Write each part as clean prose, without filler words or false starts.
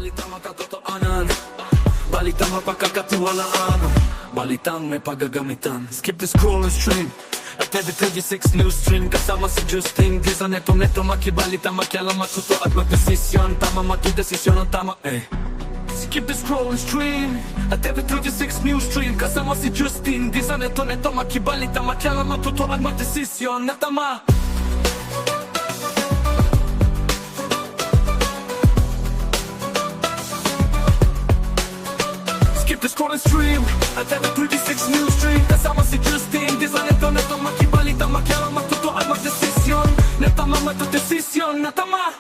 Balitang makatotohanan, balitang mapagkakatiwalaan, balitang may paggagamitan. Skip the scroll and stream at every 36 news stream. Kasama si Justin Gisa, neto makibalita, makialam, matuto at magdesisyon. Tama, magdesisyon ang tama, Skip the scroll and stream at every 36 news stream. Kasama si Justin Gisa, neto makibalita, makialam, matuto at magdesisyon na tama. The scroll and stream at every 36 news stream. Kasama si Justin Gisa, neto makibalita, makialam, matuto at magdesisyon na tama, magdesisyon na tama.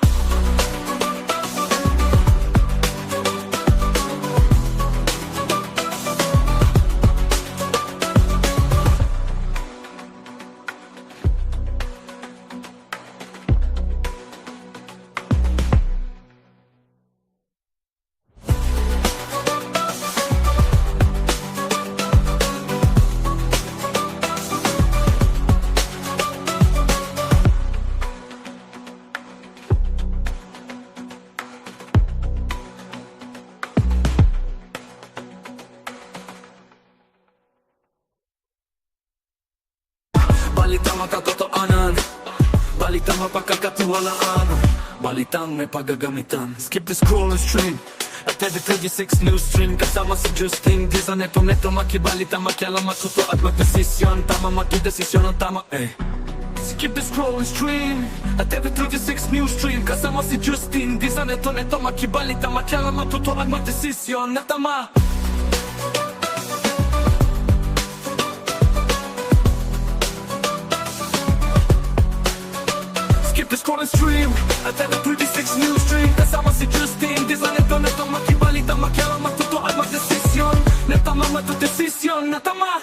Balitang makatotohanan, balitang mapagkakatiwalaan, balitang may paggagamitan. Skip the scroll and stream at every 36 news stream. Kasama si Justin Gisa, neto makibalita, makialam, matuto at magdesisyon. Tama, magdesisyon ang tama, Skip the scroll and stream at every 36 news stream. Kasama si Justin Gisa, neto makibalita, makialam, matuto at magdesisyon na tama. The scroll and stream at every 36 news stream. Kasama si Justin Gisa, neto makibalita, makialam, matuto at magdesisyon na tama, magdesisyon na tama.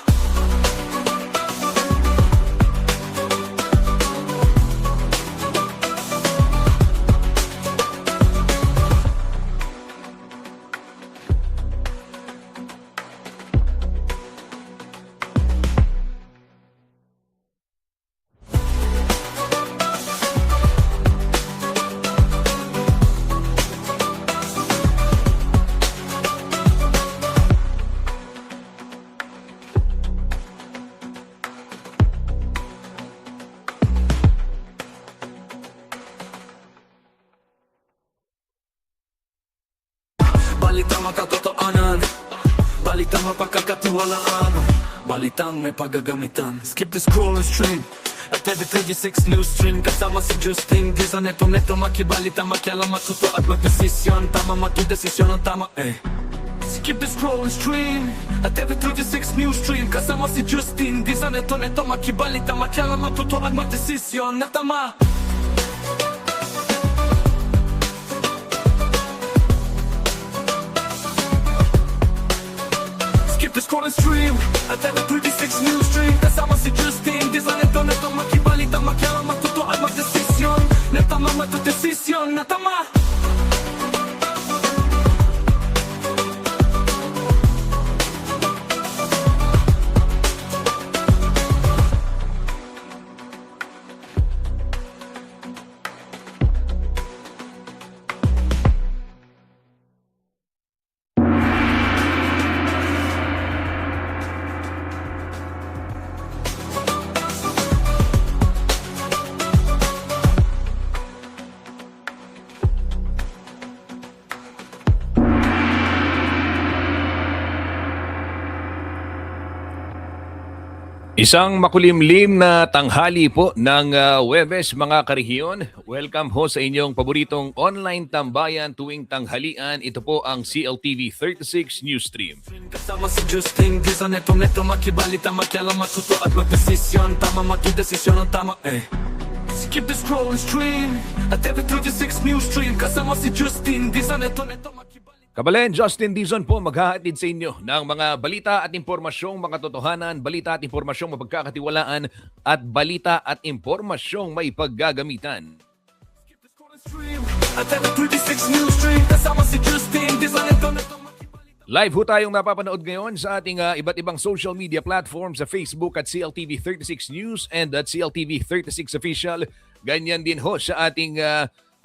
Balitang makatotohanan, balitang mapagkakatiwalaan, balitang may paggagamitan. Skip the scroll and stream at every 36 news stream. Kasama si Justin Gisa, neto makibalita, makialam, matuto at magdesisyon. Tama, magdesisyon ang tama, Skip the scroll and stream at every 36 news stream. Kasama si Justin Gisa, neto makibalita, makialam, matuto at magdesisyon na tama. Skip the scroll and stream at every 36 news stream. Kasama si Justin Gisa, neto makibalita, makialam, matuto at magdesisyon na tama, magdesisyon na tama. Isang makulimlim na tanghali po ng Huwebes, mga karehiyon. Welcome ho sa inyong paboritong online tambayan tuwing tanghalian. Ito po ang CLTV 36 News Stream. Kasama si Justin Gisa, neto makibalita, makialam, matuto at magdesisyon. Tama, magdesisyon ang tama, Skip the scroll and stream at every 36 news stream. Kasama si Justin Gisa, neto makibalita. Kabalen, Justin Dizon po maghahatid sa inyo ng mga balita at impormasyong mga totohanan, balita at impormasyong mapagkakatiwalaan, at balita at impormasyong may paggagamitan. Live ho tayong napapanood ngayon sa ating iba't ibang social media platforms sa Facebook at CLTV 36 News and at CLTV 36 Official. Ganyan din ho sa ating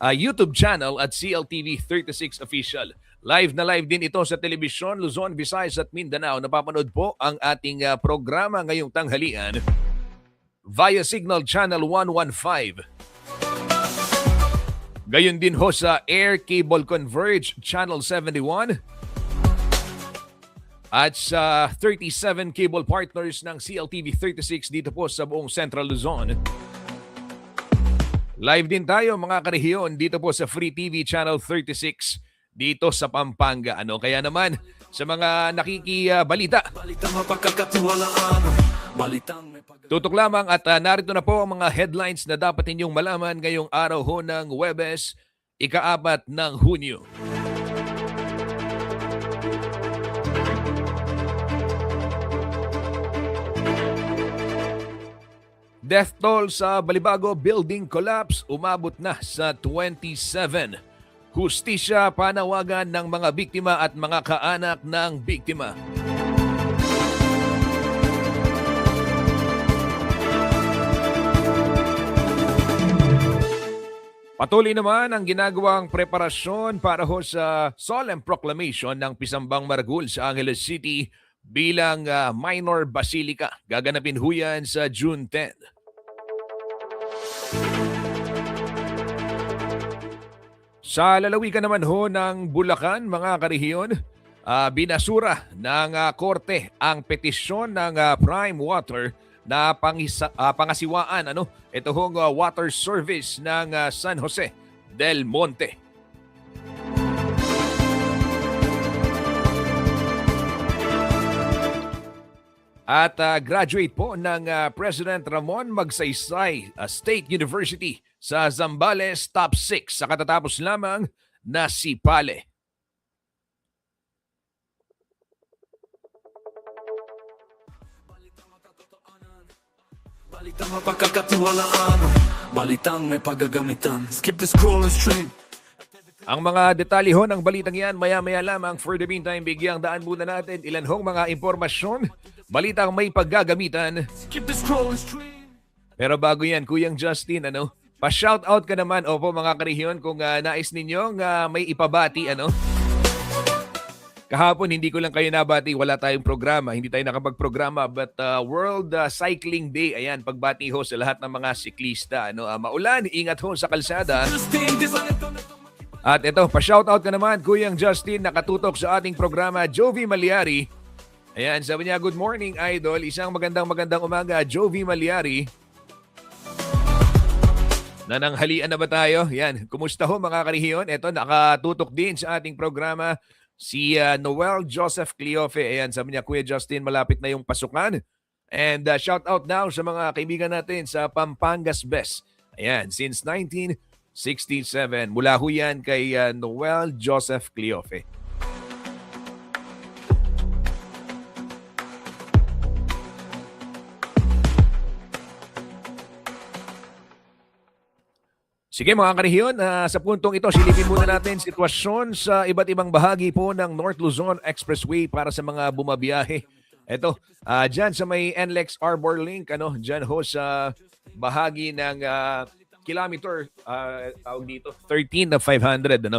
YouTube channel at CLTV 36 Official. Live na live din ito sa telebisyon, Luzon, Visayas at Mindanao. Napapanood po ang ating programa ngayong tanghalian via Signal Channel 115. Gayon din ho sa Air Cable Converge Channel 71 at sa 37 cable partners ng CLTV 36 dito po sa buong Central Luzon. Live din tayo mga karehiyon dito po sa Free TV Channel 36 dito sa Pampanga. Kaya naman sa mga nakikibalita, Balitang mapagkakatiwalaan, balitang may tutok lamang at narito na po ang mga headlines na dapat ninyong malaman ngayong araw ho ng Huwebes, ika-4 ng Hunyo. Death toll sa Balibago building collapse umabot na sa 27. Hustisya panawagan ng mga biktima at mga kaanak ng biktima. Patuloy naman ang ginagawang preparasyon para ho sa solemn proclamation ng Pisambang Maragul sa Angeles City bilang minor basilica. Gaganapin ho yan sa June 10. Sa lalawigan naman ho ng Bulacan, mga karehiyon, binasura ng korte ang petisyon ng Prime Water na pangasiwaan ito hong water service ng San Jose del Monte. At graduate po ng President Ramon Magsaysay State University sa Zambales Top 6 sa katatapos lamang na si Pale. Balitang mapagkakatiwalaan, balitang may paggagamitan. Skip the scroll and stream. Ang mga detalye ho ng balitang yan maya-maya lamang. For the meantime, bigyang daan muna natin ilan hong mga impormasyon, balitang may paggagamitan. Skip the scroll and stream. Pero bago yan, Kuyang Justin, pa-shoutout ka naman, opo mga karehiyon, kung nais ninyong may ipabati, Kahapon, hindi ko lang kayo nabati, wala tayong programa, hindi tayo nakapag-programa, but World Cycling Day, ayan, pagbati ho sa lahat ng mga siklista, maulan, ingat ho sa kalsada. At ito, pa-shoutout ka naman, Kuyang Justin, nakatutok sa ating programa, Jovi Maliari. Ayan, sabi niya, good morning, Idol, isang magandang umaga, Jovi Maliari. Nananghalian na ba tayo? Yan, kumusta ho mga karehiyon? Ito, nakatutok din sa ating programa, si Noel Joseph Cleofe. Ayan, sabi niya, Kuya Justin, malapit na yung pasukan. And shout out now sa mga kaibigan natin sa Pampangas Best. Ayan, since 1967. Mula ho yan kay Noel Joseph Cleofe. Sige mga karehiyon, sa puntong ito, silipin muna natin sitwasyon sa iba't ibang bahagi po ng North Luzon Expressway para sa mga bumabiyahe. Ito, dyan sa may NLEX Arbor Link, dyan ho sa bahagi ng kilometer, tawag dito, 13 na 500.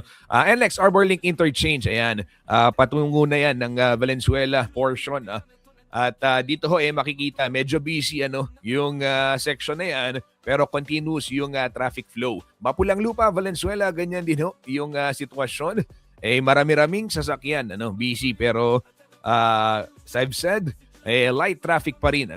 NLEX Arbor Link Interchange, ayan, patungo na yan ng Valenzuela portion. At dito ho makikita medyo busy yung section na yan, pero continuous yung traffic flow. Mapulang Lupa, Valenzuela, ganyan din ho yung sitwasyon. Marami-raming sasakyan, busy, pero as I've said, light traffic pa rin.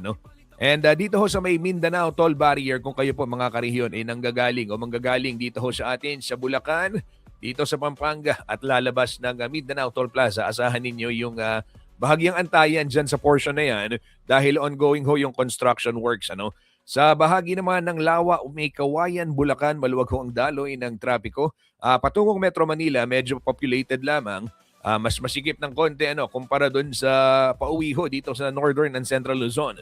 And dito ho sa may Mindanao Toll Barrier, kung kayo po mga karehiyon nanggagaling o manggagaling dito ho sa atin sa Bulacan, dito sa Pampanga at lalabas ng Mindanao Toll Plaza, asahan ninyo yung bahagyang antayan dyan sa portion na yan dahil ongoing ho yung construction works. Sa bahagi naman ng Lawa, may Kawayan, Bulacan, maluwag ho ang daloy ng trapiko. Patungong Metro Manila, medyo populated lamang. Mas masikip ng konti kumpara dun sa pauwi ho dito sa Northern and Central Luzon.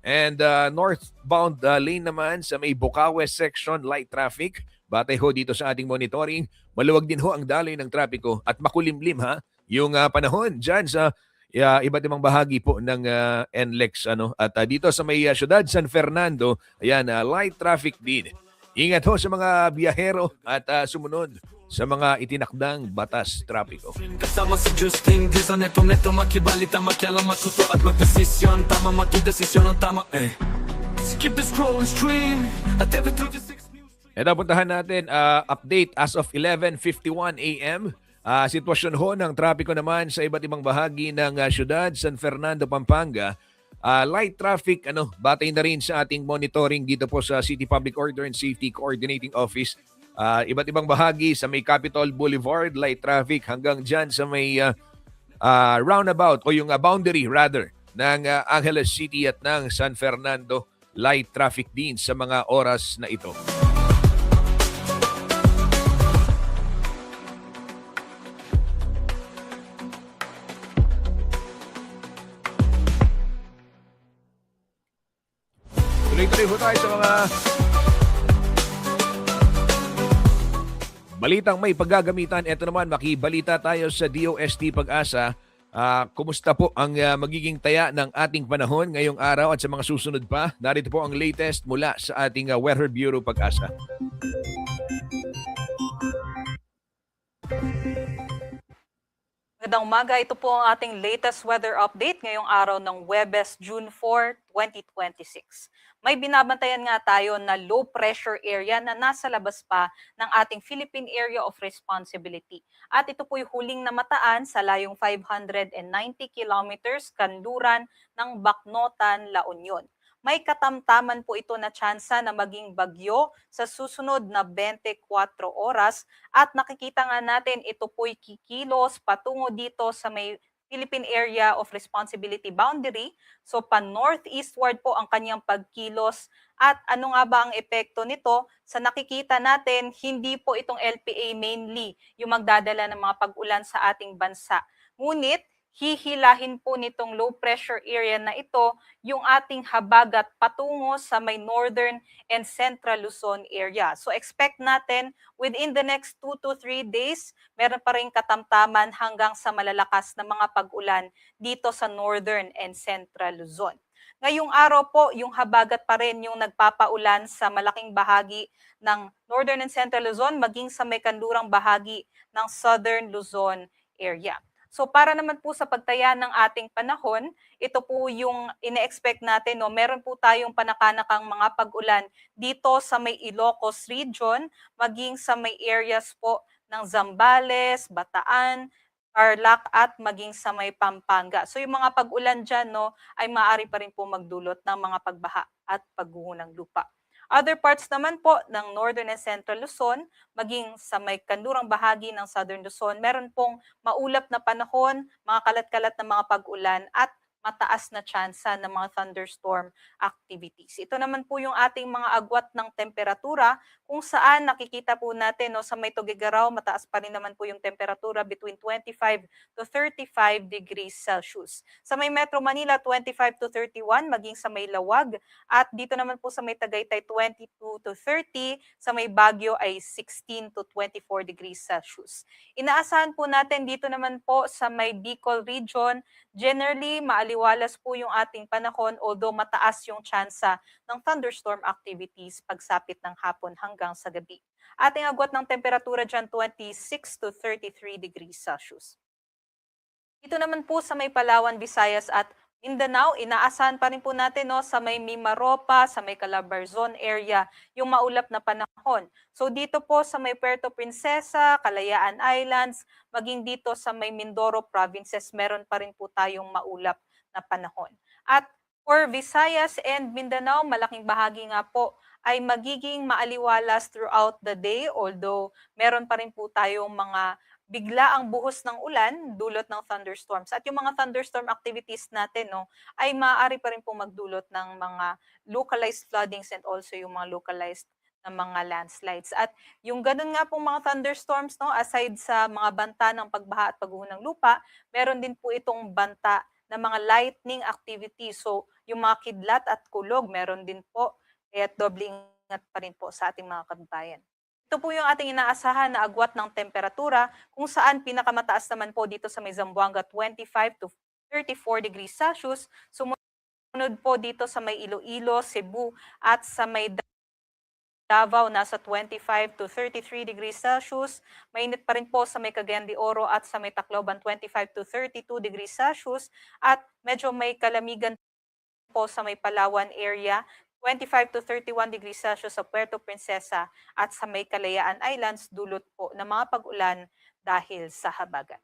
And northbound lane naman sa may Bukawe section, light traffic. Batay ho dito sa ating monitoring, maluwag din ho ang daloy ng trapiko at makulimlim yung panahon dyan sa iba't ibang bahagi po ng NLEX. At dito sa may Ciudad San Fernando, ayan, light traffic din. Ingat ho sa mga biyahero at sumunod sa mga itinakdang batas trapiko. Kasama si Justin Dizon, neto makibalita, makialam, matuto at magdesisyon. Tama, magdesisyon ang tama, Skip the scroll and stream at every 36 news. Ito, puntahan natin, update as of 11:51 a.m. Sitwasyon ho ng trapiko naman sa iba't ibang bahagi ng syudad, San Fernando, Pampanga. Light traffic, batay na rin sa ating monitoring dito po sa City Public Order and Safety Coordinating Office. Iba't ibang bahagi sa may Capitol Boulevard, light traffic hanggang dyan sa may roundabout o yung boundary rather ng Angeles City at ng San Fernando. Light traffic din sa mga oras na ito. Tuloy-tuloy po tayo sa mga balitang may paggagamitan. Ito naman, makibalita tayo sa DOST Pag-asa. Kumusta po ang magiging taya ng ating panahon ngayong araw at sa mga susunod pa? Narito po ang latest mula sa ating Weather Bureau Pag-asa. Magandang umaga, ito po ang ating latest weather update ngayong araw ng Huwebes, June 4, 2026. May binabantayan nga tayo na low pressure area na nasa labas pa ng ating Philippine Area of Responsibility. At ito po'y huling namataan sa layong 590 kilometers kanluran ng Bacnotan, La Union. May katamtaman po ito na tsansa na maging bagyo sa susunod na 24 oras at nakikita nga natin ito po'y kikilos patungo dito sa may Philippine Area of Responsibility boundary. So pa-northeastward po ang kanyang pagkilos at ano nga ba ang epekto nito? Sa nakikita natin, hindi po itong LPA mainly yung magdadala ng mga pag-ulan sa ating bansa. Ngunit hihilahin po nitong low pressure area na ito yung ating habagat patungo sa may northern and central Luzon area. So expect natin within the next 2 to 3 days, meron pa rin katamtaman hanggang sa malalakas na mga pag-ulan dito sa northern and central Luzon. Ngayong araw po, yung habagat pa rin yung nagpapaulan sa malaking bahagi ng northern and central Luzon, maging sa may kanlurang bahagi ng southern Luzon area. So para naman po sa pagtaya ng ating panahon, ito po yung ine-expect natin. No? Meron po tayong panakanakang mga pag-ulan dito sa may Ilocos region, maging sa may areas po ng Zambales, Bataan, Tarlac at maging sa may Pampanga. So yung mga pag-ulan dyan ay maaari pa rin po magdulot ng mga pagbaha at pagguho ng lupa. Other parts naman po ng Northern and Central Luzon, maging sa may kanlurang bahagi ng Southern Luzon, meron pong maulap na panahon, mga kalat-kalat na mga pag-ulan at mataas na tsansa ng mga thunderstorm activities. Ito naman po yung ating mga agwat ng temperatura kung saan nakikita po natin sa may Tuguegarao, mataas pa rin naman po yung temperatura between 25 to 35 degrees Celsius. Sa may Metro Manila, 25 to 31, maging sa may Lawag. At dito naman po sa may Tagaytay, 22 to 30, sa may Baguio ay 16 to 24 degrees Celsius. Inaasahan po natin dito naman po sa may Bicol region, generally maaliwalas po yung ating panahon although mataas yung tsansa ng thunderstorm activities pagsapit ng hapon hanggang sa gabi. Ating agwat ng temperatura dyan 26 to 33 degrees Celsius. Ito naman po sa may Palawan, Visayas at Mindanao, inaasahan pa rin po natin sa may Mimaropa, sa may Calabarzon area, yung maulap na panahon. So dito po sa may Puerto Princesa, Kalayaan Islands, maging dito sa may Mindoro provinces, meron pa rin po tayong maulap na panahon. At for Visayas and Mindanao, malaking bahagi nga po ay magiging maaliwalas throughout the day, although meron pa rin po tayong mga bigla ang buhos ng ulan, dulot ng thunderstorms. At yung mga thunderstorm activities natin ay maaari pa rin po magdulot ng mga localized floodings and also yung mga localized na mga landslides. At yung ganun nga pong mga thunderstorms, aside sa mga banta ng pagbaha at pagguho ng lupa, meron din po itong banta na mga lightning activities. So yung mga kidlat at kulog, meron din po. Kaya doble ingat pa rin po sa ating mga kababayan. Ito po yung ating inaasahan na agwat ng temperatura kung saan pinakamataas naman po dito sa may Zamboanga 25 to 34 degrees Celsius. Sumunod po dito sa may Iloilo, Cebu at sa may Davao nasa 25 to 33 degrees Celsius. Mainit pa rin po sa may Cagayan de Oro at sa may Tacloban 25 to 32 degrees Celsius. At medyo may kalamigan po sa may Palawan area, 25 to 31 degrees Celsius sa Puerto Princesa at sa may Kalayaan Islands dulot po ng mga pag-ulan dahil sa habagat.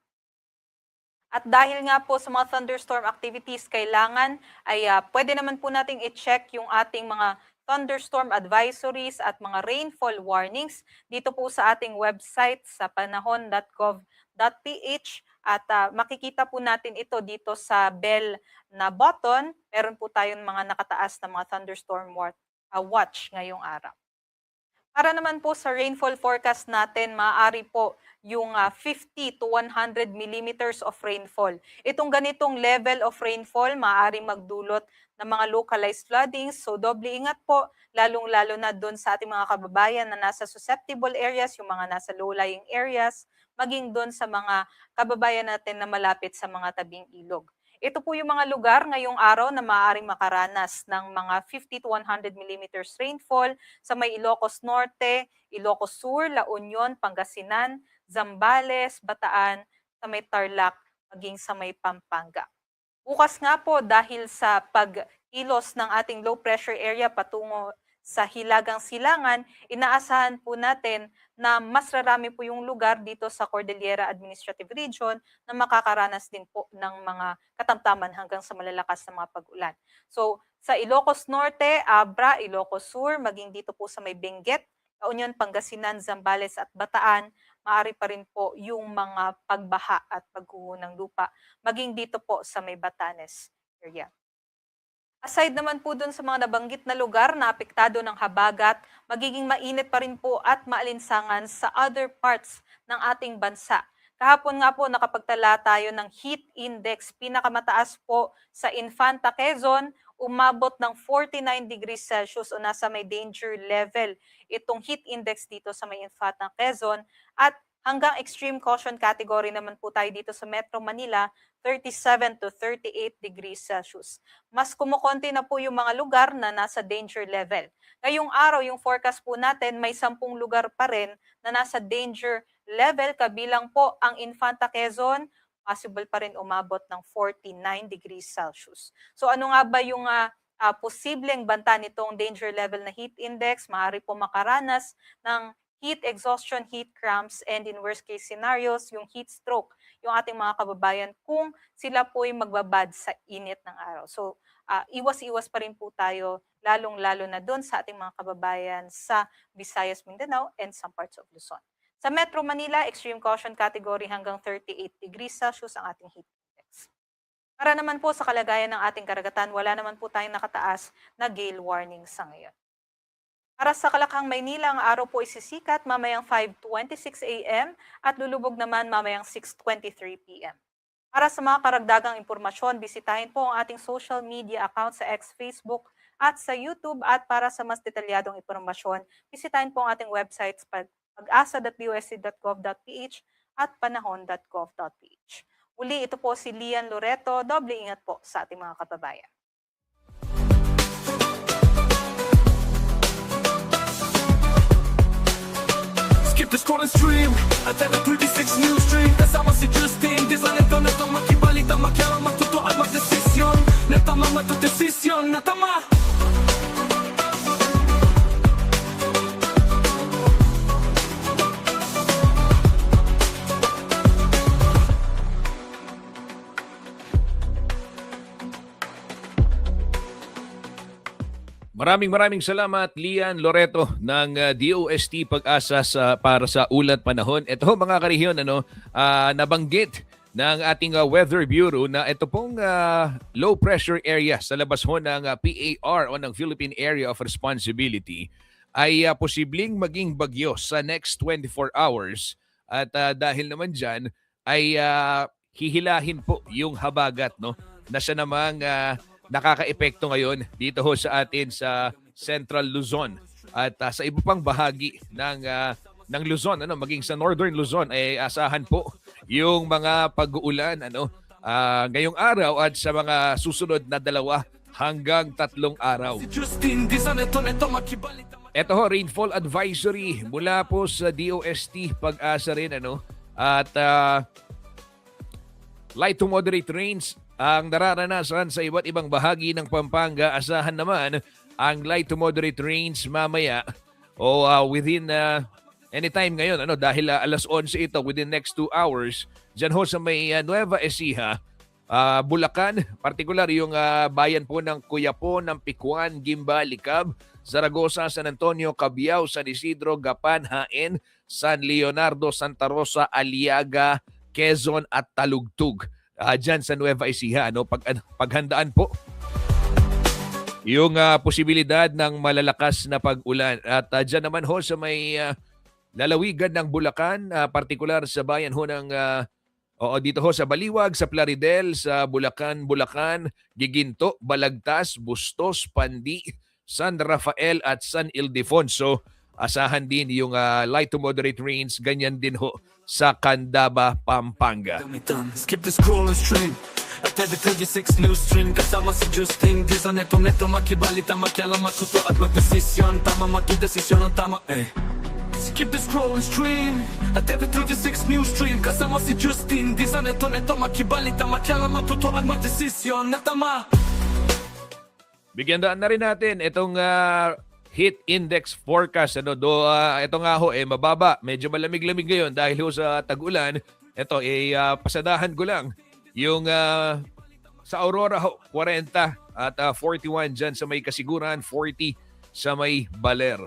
At dahil nga po sa mga thunderstorm activities, kailangan ay pwede naman po nating i-check yung ating mga thunderstorm advisories at mga rainfall warnings dito po sa ating website sa panahon.gov.ph at makikita po natin ito dito sa bell na button. Meron po tayong mga nakataas na mga thunderstorm watch ngayong araw. Para naman po sa rainfall forecast natin, maaari po yung 50 to 100 millimeters of rainfall. Itong ganitong level of rainfall, maaari magdulot ng mga localized floodings. So doble ingat po, lalong-lalo na doon sa ating mga kababayan na nasa susceptible areas, yung mga nasa low-lying areas, maging doon sa mga kababayan natin na malapit sa mga tabing ilog. Ito po yung mga lugar ngayong araw na maaaring makaranas ng mga 50 to 100 millimeters rainfall sa may Ilocos Norte, Ilocos Sur, La Union, Pangasinan, Zambales, Bataan, sa may Tarlac, maging sa may Pampanga. Bukas nga po dahil sa pag-ilos ng ating low pressure area patungo sa Hilagang Silangan, inaasahan po natin na mas rarami po yung lugar dito sa Cordillera Administrative Region na makakaranas din po ng mga katamtaman hanggang sa malalakas na mga pag-ulan. So sa Ilocos Norte, Abra, Ilocos Sur, maging dito po sa may Benguet, La Union, Pangasinan, Zambales at Bataan, maaari pa rin po yung mga pagbaha at pagguho ng lupa, maging dito po sa may Batanes area. Aside naman po dun sa mga nabanggit na lugar na apektado ng habagat, magiging mainit pa rin po at maalinsangan sa other parts ng ating bansa. Kahapon nga po nakapagtala tayo ng heat index, pinakamataas po sa Infanta, Quezon, umabot ng 49 degrees Celsius o nasa may danger level itong heat index dito sa may Infanta, Quezon, at hanggang extreme caution category naman po tayo dito sa Metro Manila, 37 to 38 degrees Celsius. Mas kumukonti na po yung mga lugar na nasa danger level. Ngayong araw, yung forecast po natin, may 10 lugar pa rin na nasa danger level, kabilang po ang Infanta, Quezon, possible pa rin umabot ng 49 degrees Celsius. So ano nga ba yung posibleng banta nitong danger level na heat index? Maaari po makaranas ng heat exhaustion, heat cramps, and in worst case scenarios, yung heat stroke, yung ating mga kababayan kung sila po ay magbabad sa init ng araw. So, iwas-iwas pa rin po tayo, lalong-lalo na doon sa ating mga kababayan sa Visayas, Mindanao, and some parts of Luzon. Sa Metro Manila, extreme caution category hanggang 38 degrees Celsius ang ating heat index. Para naman po sa kalagayan ng ating karagatan, wala naman po tayong nakataas na gale warning sa ngayon. Para sa Kalakhang, Maynila, ang araw po ay sisikat mamayang 5:26 a.m. at lulubog naman mamayang 6:23 p.m. Para sa mga karagdagang impormasyon, bisitahin po ang ating social media account sa X, Facebook at sa YouTube, at para sa mas detalyadong impormasyon, bisitahin po ang ating websites pag-asa.busc.gov.ph at panahon.gov.ph. Uli, ito po si Lian Loreto. Doble ingat po sa ating mga kababayan. Skip the scroll and stream at the 36 News Stream. Kasama si Justin, di sa neto makibalita, makialam, magtuto at magdesisyon. Natama matudesisyon, natama. Maraming salamat, Lian Loreto ng DOST Pag-asa para sa ulat panahon. Ito mga karehiyon, nabanggit ng ating Weather Bureau na ito pong low pressure area sa labas ho ng PAR o ng Philippine Area of Responsibility ay posibleng maging bagyo sa next 24 hours. At dahil naman dyan ay hihilahin po yung habagat, no, na siya namang nakaka-epekto ngayon dito ho sa atin sa Central Luzon at sa iba pang bahagi ng Luzon, maging sa Northern Luzon ay asahan po yung mga pag-uulan ngayong araw at sa mga susunod na 2 hanggang 3 araw. Si Justin, di sa neto makibalita. Ito ho, rainfall advisory mula po sa DOST, Pag-asa rin ano. At light to moderate rains ang nararanasan sa iba't ibang bahagi ng Pampanga. Asahan naman ang light to moderate rains mamaya o within anytime ngayon ano dahil alas 11 ito within next 2 hours diyan ho sa may Nueva Ecija, Bulacan, particular yung bayan po ng Cuyapo, ng Picuan, Gimba, Licab, Zaragoza, San Antonio, Cabiao, San Isidro, Gapan, Haen, San Leonardo, Santa Rosa, Aliaga, Quezon at Talugtug. Diyan sa Nueva Ecija, ano, paghandaan po yung posibilidad ng malalakas na pag-ulan. At diyan naman ho sa may lalawigan ng Bulacan, partikular sa bayan ho ng dito ho sa Baliwag, sa Plaridel, sa Bulacan, Giginto, Balagtas, Bustos, Pandi, San Rafael at San Ildefonso. Asahan din yung light to moderate rains, ganyan din ho sa Candaba, Pampanga. Skip the scroll and stream at every 36 news stream. Kasama si Justin Di sa neto makibalita, makialam, matuto at magdesisyon. Tama, magdesisyon ang tama Skip the scroll and stream at every 36 news stream. Kasama si Justin Di sa neto makibalita, makialam, matuto at magdesisyon na tama. Bigyan daan na rin natin itong heat index forecast. Ano, ito nga ho, mababa. Medyo malamig-lamig ngayon dahil ho sa tag-ulan. Ito, pasadahan ko lang. Yung sa Aurora ho, 40 at 41 dyan sa may Kasiguran, 40 sa may Baler.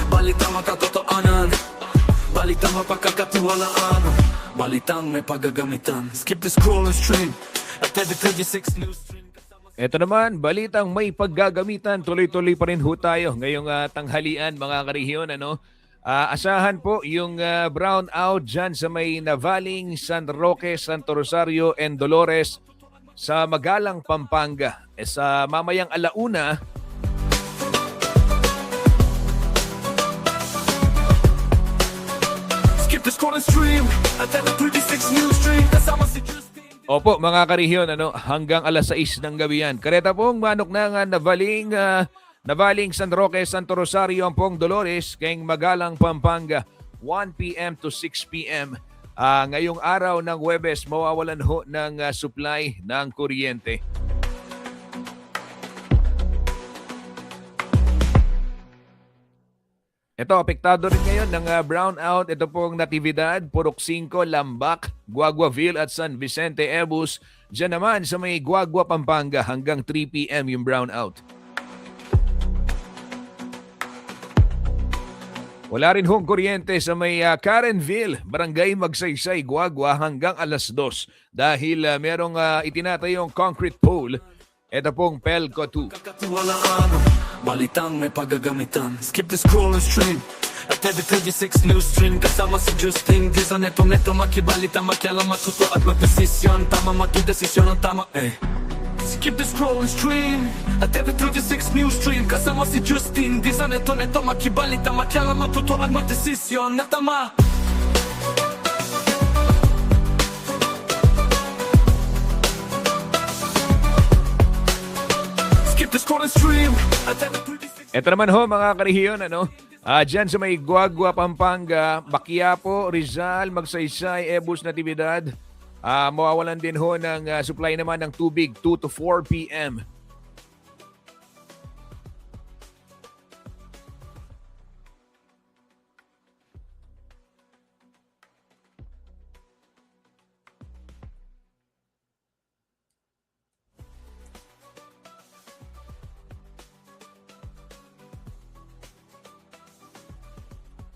Balitang makatotoanan, balitang mapagkakatiwalaan, balitang may paggagamitan. Skip the scroll and stream at every 36 news stream. Ito naman, balitang may paggagamitan. Tuloy-tuloy pa rin ho tayo ngayong tanghalian mga karehiyon. Ano? Asahan po yung brown out dyan sa may Navaling, San Roque, Santo Rosario, and Dolores sa Magalang, Pampanga. Sa mamayang alauna, The scroll and stream at every 36 news stream. Kasama si Justin. opo mga karehiyon, ano, hanggang alas 6 ng gabi yan. Kareta pong manok na Navaling, San Roque, Santo Rosario, Ampong, Dolores, kayong Magalang, Pampanga, 1 p.m. to 6 p.m. Ngayong araw ng Huwebes, mawawalan ho ng supply ng kuryente. Ito, apektado rin ngayon ng brownout. Ito pong Natividad, Purok 5, Lambak, Guaguaville at San Vicente, Ebus. Diyan naman sa may Guagua, Pampanga hanggang 3 p.m. yung brownout. Wala rin hong kuryente sa may Karenville, Barangay Magsaysay, Guagua hanggang alas 2 dahil merong itinatayong concrete pole. Ito pong Pelco 2. Kakatiwalaan, balitang may paggagamitan. Skip the scroll and stream at every 36 news stream. Kasama si Justin Di sa neto makibalita, makialam, matuto at magdesisyon. Tama, magdesisyon ang tama Skip the scroll and stream at every 36 news stream. Kasama si Justin Di sa neto makibalita, makialam, matuto at magdesisyon na tama. Ito naman ho mga karehiyon, ano? Diyan sa may Guagua, Pampanga, Baquiapo, Rizal, Magsaysay, Ebus, Natividad. Mawawalan din ho ng supply naman ng tubig 2 to 4 p.m.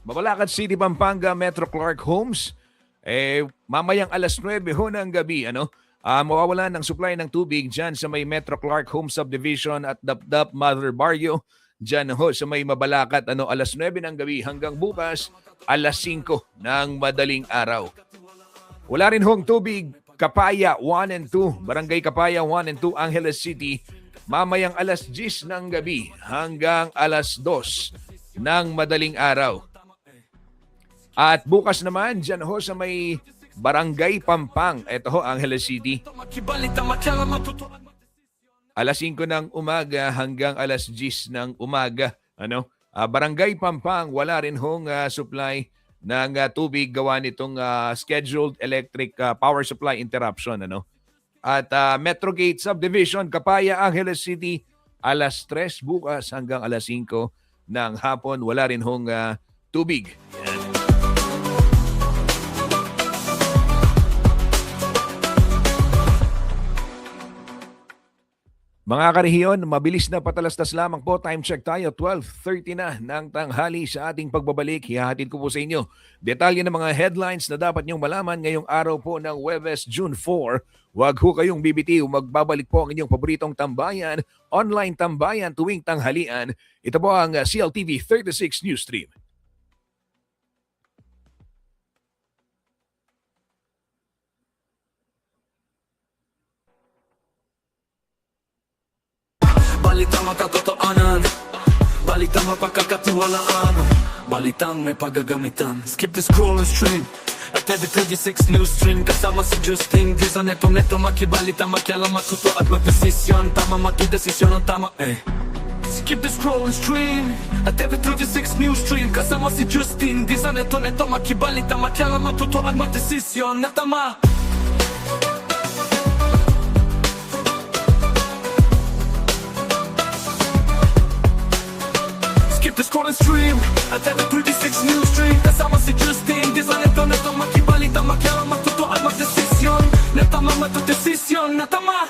Mabalacat City, Pampanga, Metro Clark Homes. Mamayang alas 9 ho ng gabi, mawawalan ng supply ng tubig dyan sa may Metro Clark Home Subdivision at Dapdap Mother Barrio. Dyan ho sa may Mabalacat, alas 9 ng gabi hanggang bukas alas 5 ng madaling araw. Wala rin hong tubig Kapaya 1 and 2, Barangay Kapaya 1 and 2, Angeles City, mamayang alas 10 ng gabi hanggang alas 2 ng madaling araw. At bukas naman, dyan ho sa may Barangay Pampang, ito ho, Angeles City, alas 5 ng umaga hanggang alas 10 ng umaga. Barangay Pampang, wala rin hong supply ng tubig gawa nitong scheduled electric power supply interruption. At Metrogate Subdivision, Kapaya, Angeles City, alas 3 bukas hanggang alas 5 ng hapon, wala rin hong tubig. Mga karehiyon, mabilis na patalastas lamang po. Time check tayo, 12:30 na ng tanghali sa ating pagbabalik. Hihahatid ko po sa inyo detalye ng mga headlines na dapat niyong malaman ngayong araw po ng Huwebes, June 4. Huwag ho kayong bibitiw. Magbabalik po ang inyong paboritong tambayan, online tambayan tuwing tanghalian. Ito po ang CLTV 36 News Stream. Balitang makatotohanan, balitang mapagkakatiwalaan, balitang may pagagamitan. Skip the scroll and stream at every 36 news stream. Kasama si Justin Dizon, neto makibalita, makialam, matuto at magdesisyon. Tama magdesisyon ang tama, Skip the scroll and stream at every 36 news stream. Kasama si Justin Dizon, neto makibalita, makialam, matuto at magdesisyon na tama. The scroll and stream at every 36 news stream. Kasama si Justin Dizon, neto makibalita, makialam, matuto at magdesisyon na tama, matudesisyon na tama.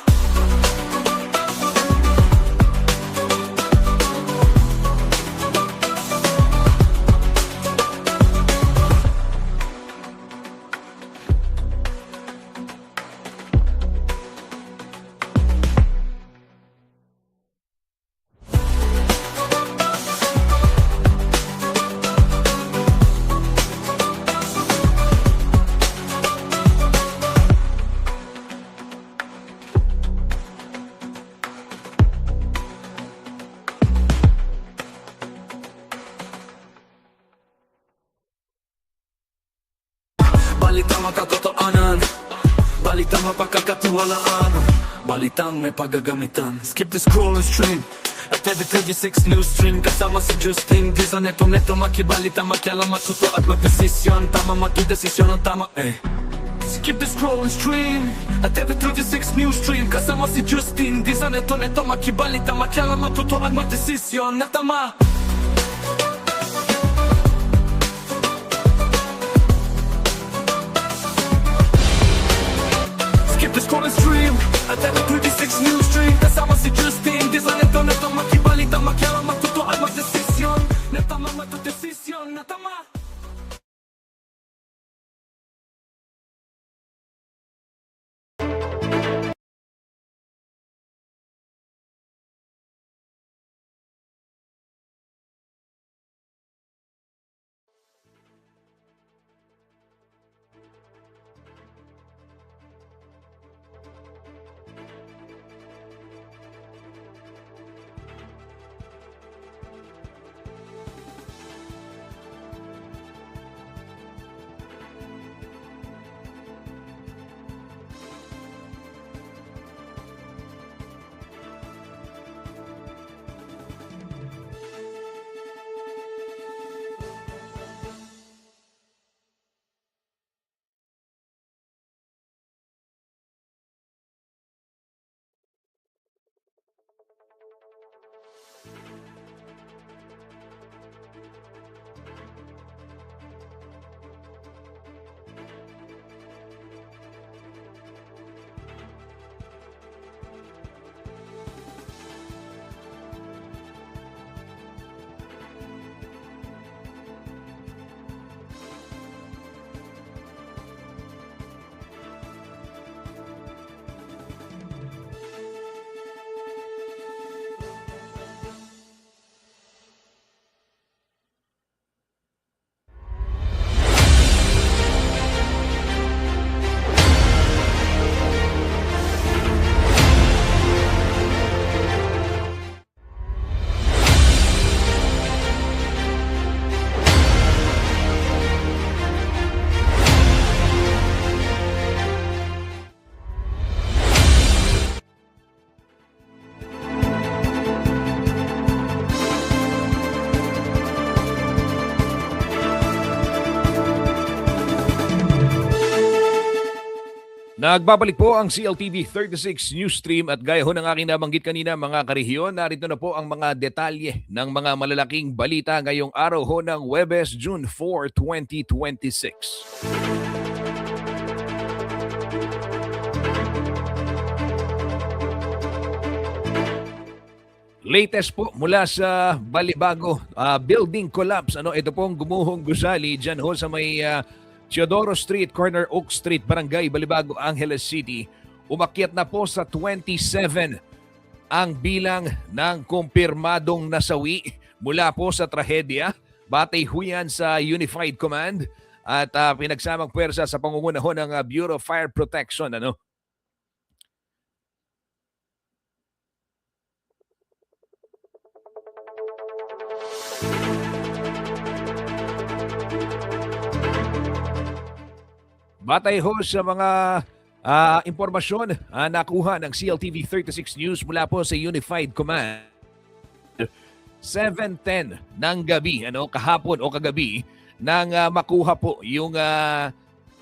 Balitang makatotohanan, balitang mapagkakatiwalaan, balitang may pagagamitan. Skip the scroll and stream at every 36 news stream. Kasama si Justin Dizon, neto makibalita, makialam, matuto at magdesisyon. Tama, magdesisyon ang tama, Skip the scroll and stream at every 36 news stream. Kasama si Justin Dizon, neto makibalita, makialam, matuto at magdesisyon na tama. Skip the scroll and stream at every 36 news stream. Kasama si Justin Dizon, neto makibalita, makialam, matuto at magdesisyon na tama, matudesisyon na tama. Nagbabalik po ang CLTV 36 News Stream at gaya ho ng aking nabanggit kanina mga karehiyon, narito na po ang mga detalye ng mga malalaking balita ngayong araw ho ng Huwebes, June 4, 2026. Latest po mula sa Balibago, building collapse. Ito pong gumuhong gusali dyan ho sa may Teodoro Street, corner Oak Street, Barangay Balibago, Angeles City. Umakyat na po sa 27 ang bilang ng kumpirmadong nasawi mula po sa trahedya. Batay ho yan sa Unified Command at pinagsamang puwersa sa pangunguna ho ng Bureau of Fire Protection. Batay ho sa mga impormasyon nakuha ng CLTV 36 News mula po sa Unified Command, 7:10 ng gabi, kahapon o kagabi, nang makuha po yung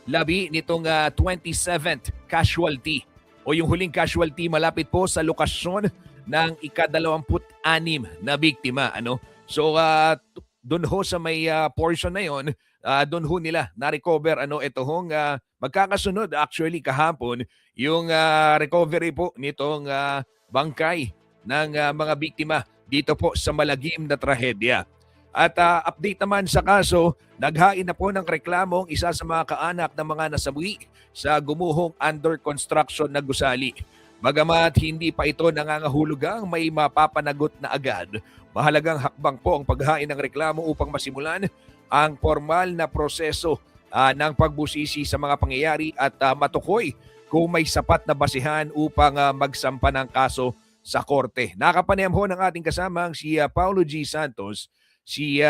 labi nitong 27th casualty o yung huling casualty malapit po sa lokasyon ng ika-26 na biktima. So doon ho sa may portion na yon, doon ho nila na-recover ito hong magkakasunod actually kahapon yung recovery po nitong bangkay ng mga biktima dito po sa malagim na trahedya. At update naman sa kaso, naghain na po ng reklamo ang isa sa mga kaanak ng mga nasawi sa gumuhong under construction na gusali. Bagamat hindi pa ito nangangahulugang may mapapanagot na agad, mahalagang hakbang po ang paghain ng reklamo upang masimulan ang formal na proseso ng pagbusisi sa mga pangyayari at matukoy kung may sapat na basihan upang magsampa ng kaso sa korte. Nakapanayam ho ng ating kasamang si Paulo G. Santos, si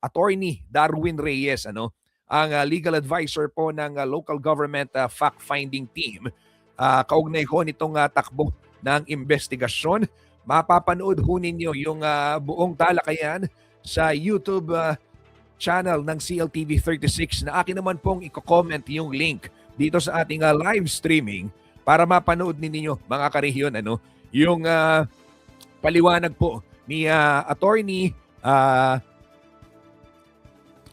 Attorney Darwin Reyes, ang legal advisor po ng local government fact-finding team. Kaugnay ho nitong takbo ng investigasyon. Mapapanood ho ninyo yung buong talakayan sa YouTube channel ng CLTV 36 na akin naman pong i-comment yung link dito sa ating live streaming para mapanood ninyo mga karehiyon yung paliwanag po ni Attorney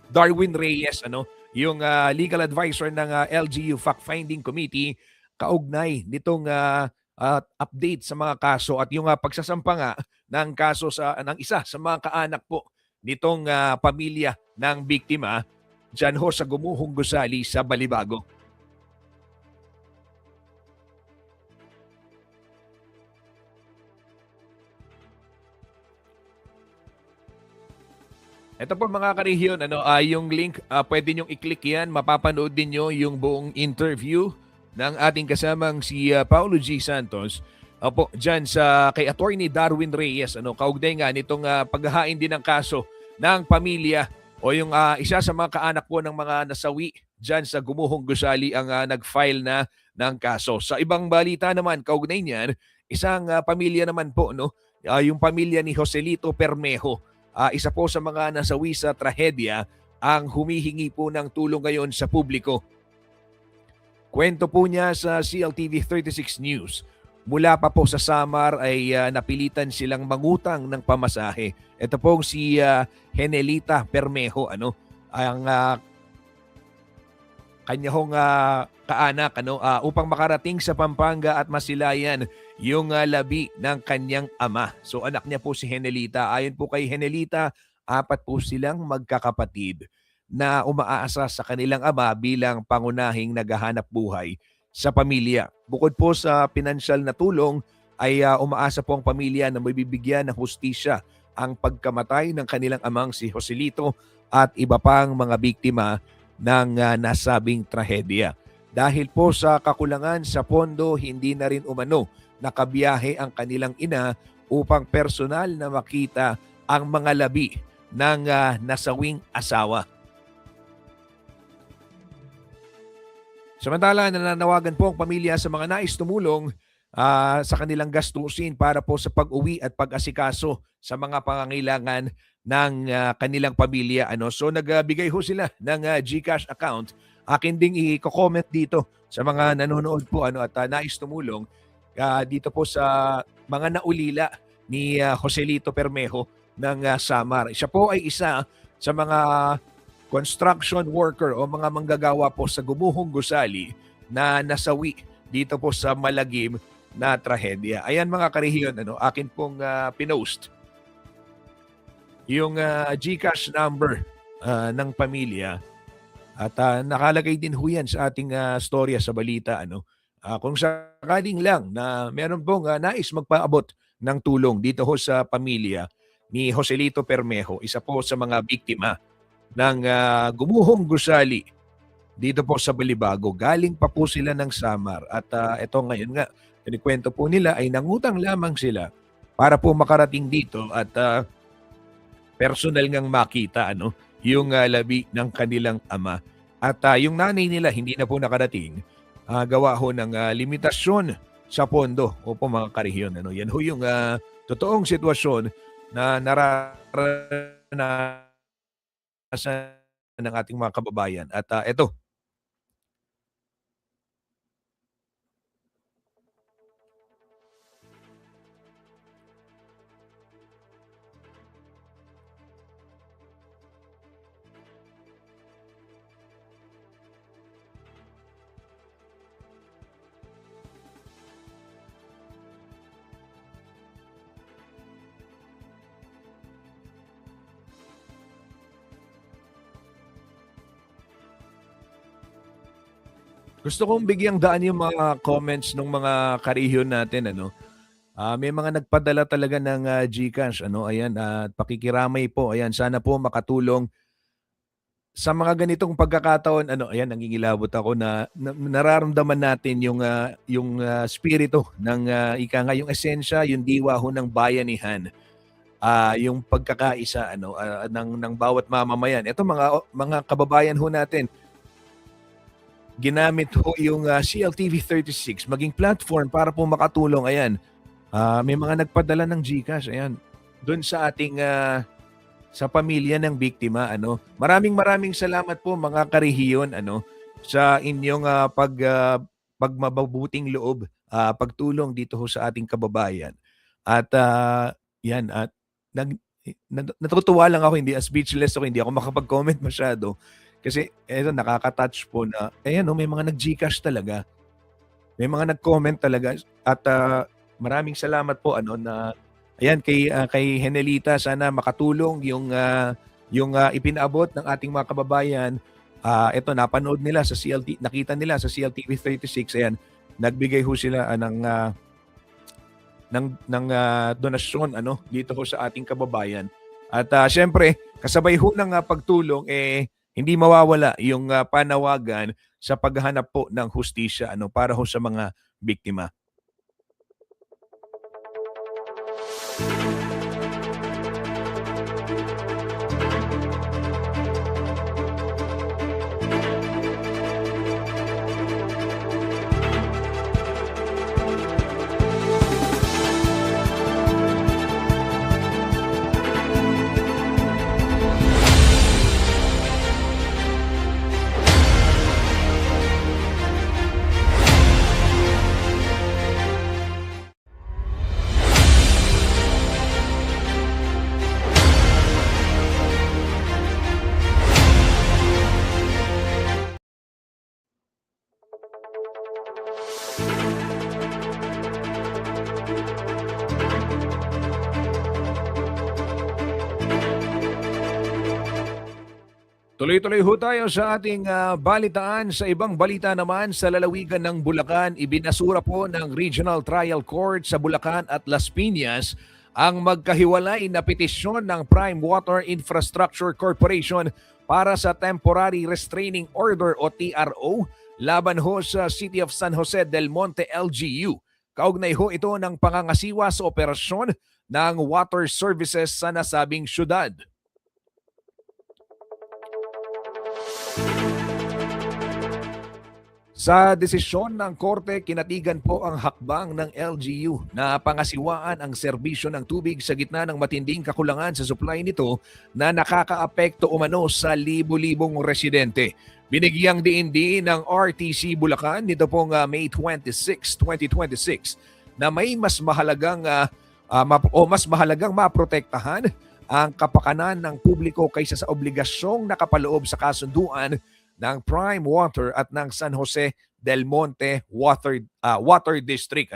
Darwin Reyes, yung legal advisor ng LGU Fact-Finding Committee, kaugnay nitong update sa mga kaso at yung pagsasampa nga ng kaso ng isa sa mga kaanak po nitong pamilya ng biktima dyan ho sa gumuhong gusali sa Balibago. Ito po mga karehiyon, yung link, pwede nyong i-click yan, mapapanood din nyo yung buong interview ng ating kasamang si Paulo G. Santos dyan kay Attorney Darwin Reyes, kaugnay nga nitong paghahain din ng kaso ng pamilya o yung isa sa mga kaanak po ng mga nasawi dyan sa gumuhong gusali ang nag-file na ng kaso. Sa ibang balita naman, kaugnay niyan, isang pamilya naman po, yung pamilya ni Joselito Permejo, isa po sa mga nasawi sa trahedya, ang humihingi po ng tulong ngayon sa publiko. Kwento po niya sa CLTV 36 News, mula pa po sa Samar ay napilitan silang mangutang ng pamasahe. Ito pong si Henelita Permejo, ang kanya hong kaanak upang makarating sa Pampanga at masilayan yung labi ng kanyang ama. So anak niya po si Henelita. Ayon po kay Henelita, 4 po silang magkakapatid na umaasa sa kanilang ama bilang pangunahing naghahanap buhay sa pamilya. Bukod po sa pinansyal na tulong, ay umaasa po ang pamilya na mabibigyan ng hustisya ang pagkamatay ng kanilang amang si Joselito at iba pang mga biktima ng nasabing trahedya. Dahil po sa kakulangan sa pondo, hindi na rin umano nakabiyahe ang kanilang ina upang personal na makita ang mga labi ng nasawing asawa. Samantala, nananawagan po ang pamilya sa mga nais tumulong sa kanilang gastusin para po sa pag-uwi at pag-asikaso sa mga pangangailangan ng kanilang pamilya. So nagbigay ho sila ng GCash account akin ding i-comment dito sa mga nanonood po at nais tumulong dito po sa mga naulila ni Joselito Permejo ng Samar. Siya po ay isa sa mga construction worker o mga manggagawa po sa Gumuhong Gusali na nasawi dito po sa malagim na trahedya. Ayan mga karehiyon, akin pong pinost yung GCash number ng pamilya at nakalagay din ho yan sa ating storya sa balita. Kung sakaling lang na meron pong nais magpaabot ng tulong dito ho sa pamilya ni Joselito Permejo, isa po sa mga biktima ng Gumuhong Gusali dito po sa Balibago. Galing pa po sila ng Samar at ito ngayon nga, kinikwento po nila ay nangutang lamang sila para po makarating dito at personal ngang makita yung labi ng kanilang ama. At yung nanay nila hindi na po nakarating, gawa ho ng limitasyon sa pondo. Opo mga karehiyon, yan ho yung totoong sitwasyon na nararanasan ng ating mga kababayan. At ito, gusto kong bigyang daan yung mga comments ng mga karehiyon natin. May mga nagpadala talaga ng GCash. Ayan, at pakikiramay po. Ayan, sana po makatulong sa mga ganitong pagkakataon. Ayan, nangingilabot ako na nararamdaman natin yung spirito ng yung esensya, yung diwa ho ng bayanihan. Yung pagkakaisa ng bawat mamamayan. Ito mga kababayan ho natin, ginamit ho yung CLTV 36 maging platform para po makatulong. Ayan, may mga nagpadala ng GCash. Ayan, doon sa ating sa pamilya ng biktima. Maraming salamat po mga karehiyon sa inyong pagmababuting loob, pagtulong dito ho sa ating kababayan. At yan, at natutuwa lang ako, hindi speechless ako, hindi ako makapag-comment masyado. Kasi eto, nakaka-touch po na, may mga nag-GCash talaga. May mga nag-comment talaga. At maraming salamat po na, ayan, kay Henelita, sana makatulong yung ipinaabot ng ating mga kababayan. Ito, napanood nila sa nakita nila sa CLTV 36. Ayan, nagbigay ho sila ng donasyon dito ho sa ating kababayan. At syempre, kasabay ho ng pagtulong, hindi mawawala yung panawagan sa paghahanap po ng hustisya para ho sa mga biktima. Tuloy-tuloy ho tayo sa ating balitaan. Sa ibang balita naman, sa lalawigan ng Bulacan, ibinasura po ng Regional Trial Court sa Bulacan at Las Piñas ang magkahiwalay na petisyon ng Prime Water Infrastructure Corporation para sa Temporary Restraining Order o TRO laban ho sa City of San Jose del Monte LGU. Kaugnay ho ito ng pangangasiwa sa operasyon ng water services sa nasabing syudad. Sa desisyon ng korte, kinatigan po ang hakbang ng LGU na pangasiwaan ang serbisyo ng tubig sa gitna ng matinding kakulangan sa supply nito na nakakaapekto umano sa libu-libong residente. Binigyang diin ng RTC Bulacan nito pong May 26, 2026 na may mas mahalagang mas mahalagang maprotektahan ang kapakanan ng publiko kaysa sa obligasyong nakapaloob sa kasunduan ng Prime Water at ng San Jose del Monte Water District.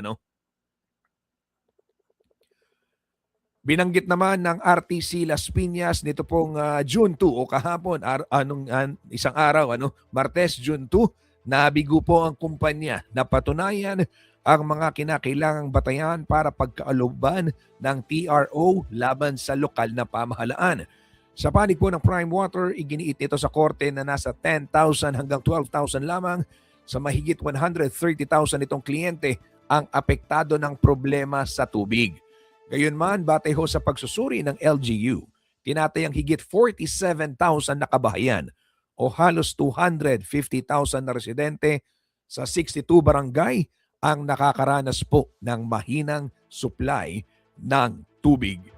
Binanggit naman ng RTC Las Piñas nito pong June 2 o kahapon, isang araw, Martes, June 2, nabigo po ang kumpanya na patunayan ang mga kinakailangang batayan para pagkaaluban ng TRO laban sa lokal na pamahalaan. Sa panig po ng Prime Water, iginiit nito sa korte na nasa 10,000 hanggang 12,000 lamang sa mahigit 130,000 itong kliyente ang apektado ng problema sa tubig. Gayunman, batay ho sa pagsusuri ng LGU, tinatayang higit 47,000 na kabahayan o halos 250,000 na residente sa 62 barangay ang nakakaranas po ng mahinang supply ng tubig.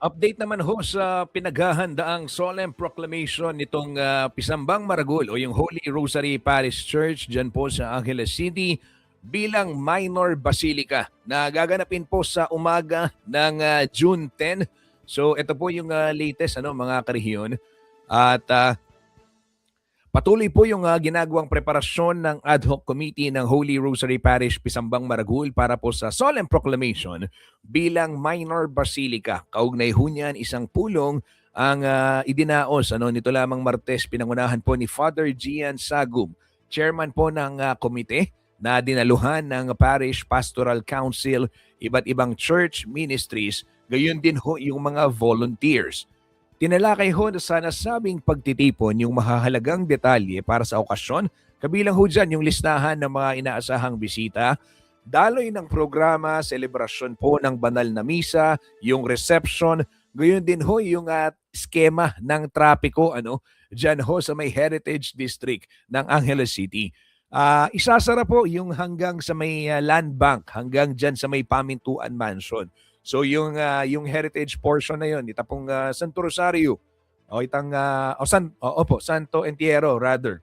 Update naman ho sa pinaghahandaang solemn proclamation nitong Pisambang Maragul o yung Holy Rosary Parish Church dyan po sa Angeles City bilang minor basilica na gaganapin po sa umaga ng June 10. So ito po yung latest mga karehiyon at patuloy po yung ginagawang preparasyon ng ad hoc committee ng Holy Rosary Parish Pisambang Maragul para po sa solemn proclamation bilang minor basilica. Kaugnay ho niyan, isang pulong ang idinaos nito lamang Martes, pinangunahan po ni Father Gian Sagum, chairman po ng komite na dinaluhan ng Parish Pastoral Council, iba't ibang church ministries, gayon din ho yung mga volunteers. Tinalakay ho sa nasabing pagtitipon yung mahahalagang detalye para sa okasyon, kabilang ho dyan yung listahan ng mga inaasahang bisita, daloy ng programa, selebrasyon po ng banal na misa, yung reception, gayon din ho yung skema ng trapiko dyan ho sa may Heritage District ng Angeles City. Isasara po yung hanggang sa may land bank, hanggang dyan sa may Pamintuan Mansion. So yung heritage portion na yon, itapong Santo Rosario o Santo Entierro rather.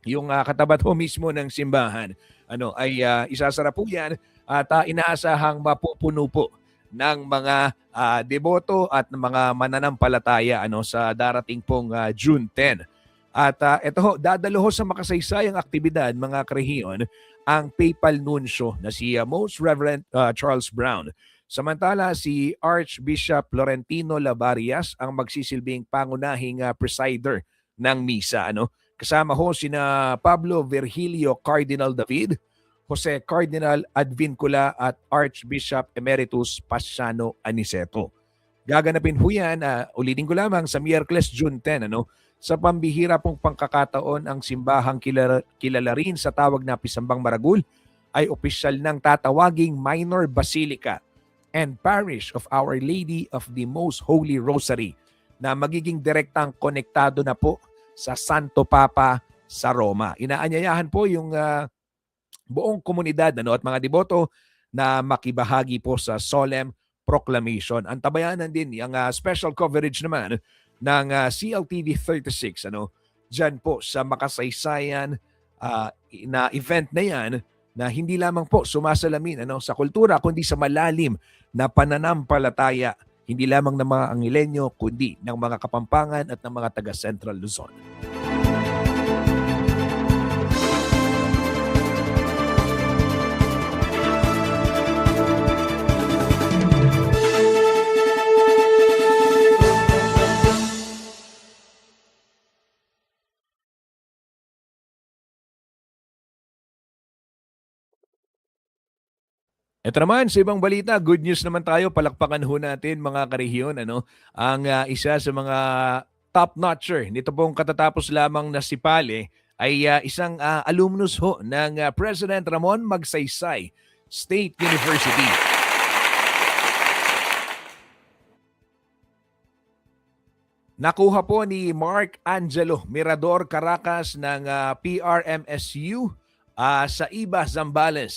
Yung katapat ho mismo ng simbahan, ay isasara po yan at inaasahang mapupuno po ng mga deboto at mga mananampalataya sa darating pong June 10. At ito ho, dadalo ho sa makasaysayang aktibidad mga karehiyon ang papal nuncio na si Most Reverend Charles Brown. Samantala, si Archbishop Florentino Labarias ang magsisilbing pangunahing presider ng misa. Kasama ho sina Pablo Virgilio Cardinal David, Jose Cardinal Advincula at Archbishop Emeritus Pasiano Aniceto. Gaganapin ho yan, ulitin ko lamang, sa Miyerkules June 10, sa pambihira pong pangkakataon ang simbahang kilala rin sa tawag na Pisambang Maragul ay opisyal ng tatawaging minor basilica and Parish of Our Lady of the Most Holy Rosary na magiging direktang konektado na po sa Santo Papa sa Roma. Inaanyayahan po yung buong komunidad at mga deboto na makibahagi po sa solemn proclamation. Ang tabayanan din yung special coverage naman ng CLTV 36 dyan po sa makasaysayan na event na yan na hindi lamang po sumasalamin sa kultura kundi sa malalim na pananampalataya hindi lamang ng mga Angileño kundi ng mga Kapampangan at ng mga taga Central Luzon. Ito naman sa ibang balita, good news naman tayo. Palakpakan ho natin mga karehiyon. Ang isa sa mga top-notcher nito pong katatapos lamang na si Pale ay isang alumnus ho ng President Ramon Magsaysay State University. Nakuha po ni Mark Angelo Mirador Caracas ng PRMSU sa IBA Zambales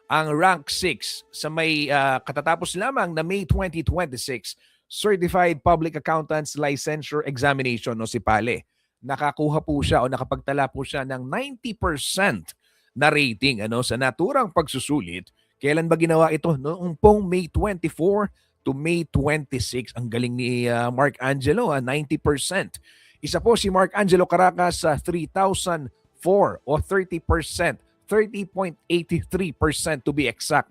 ang rank 6 sa may katatapos lamang na May 2026 Certified Public Accountants Licensure Examination si Pale. Nakakuha po siya o nakapagtala po siya ng 90% na rating sa naturang pagsusulit. Kailan ba ginawa ito? Noong pong May 24 to May 26. Ang galing ni Mark Angelo, 90%. Isa po si Mark Angelo Caracas sa 3,004 o 30%, 30.83% to be exact,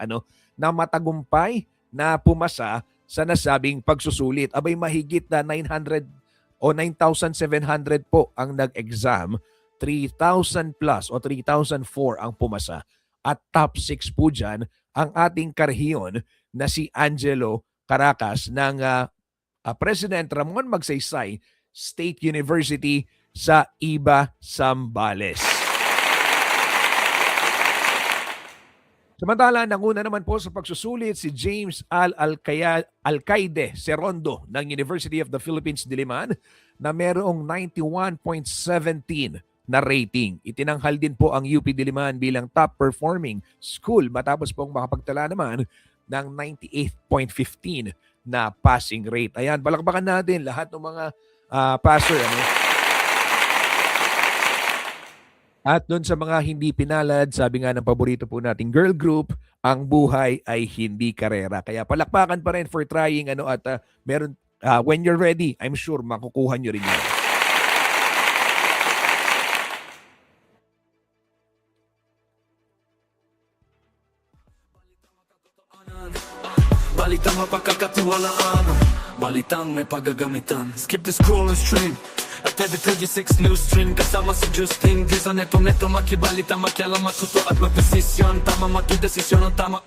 na matagumpay na pumasa sa nasabing pagsusulit. Abay mahigit na 900 o 9,700 po ang nag-exam, 3,000 plus o 3,004 ang pumasa. At top 6 po dyan ang ating karehiyon na si Angelo Caracas ng President Ramon Magsaysay State University sa IBA Zambales. Samantala, nanguna naman po sa pagsusulit si James Alcaide Serondo ng University of the Philippines Diliman na merong 91.17 na rating. Itinanghal din po ang UP Diliman bilang top performing school matapos pong makapagtala naman ng 98.15 na passing rate. Ayan, palakpakan natin lahat ng mga passer. At doon sa mga hindi pinalad, sabi nga ng paborito po nating girl group, ang buhay ay hindi karera. Kaya palakpakan pa rin for trying at meron, when you're ready, I'm sure makukuha nyo rin yan. Balitang mapagkakatiwalaan, balitang may paggagamitan. Skip the scroll and stream at every 36 news stream. Kasama si Justin Dizon, neto makibalita, makialam, matuto at magdesisyon. Tama makidesisyon ang tama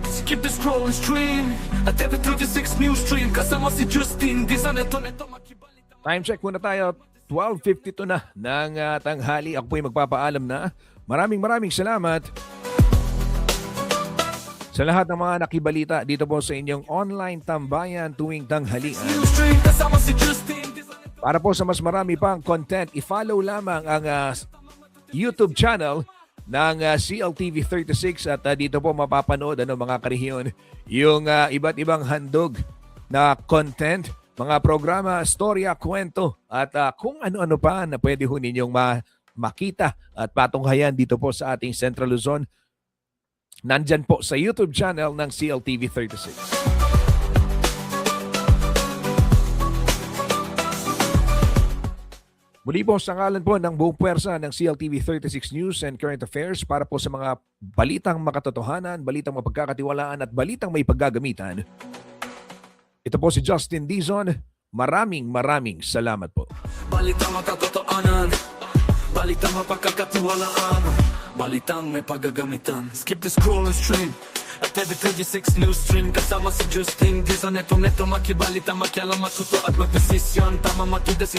Skip the scroll and stream at every 36 news stream. Kasama si Justin Dizon, neto makibalita. Time check muna tayo. 12:52 na ng tanghali. Ako po'y magpapaalam na. Maraming salamat sa lahat ng mga nakibalita dito po sa inyong online tambayan tuwing tanghalian. Para po sa mas marami pang content, i-follow lamang ang YouTube channel ng CLTV 36 at dito po mapapanood mga karehiyon yung iba't ibang handog na content, mga programa, storya, kwento at kung ano-ano pa na pwede ho ninyong makita at patunghayan dito po sa ating Central Luzon. Nandyan po sa YouTube channel ng CLTV 36. Muli po sa ngalan po ng buong puwersa ng CLTV 36 News and Current Affairs para po sa mga balitang makatotohanan, balitang mapagkakatiwalaan at balitang may paggagamitan. Ito po si Justin Dizon. Maraming salamat po. Balitang makatotohanan, balitang mapagkakatiwalaan, balitang may paggagamitan. Skip the scroll and stream at every 36 news stream. Kasama si Justin Dizon, neto makibalita, makialam, matuto at magdesisyon. Tama makidesisyon.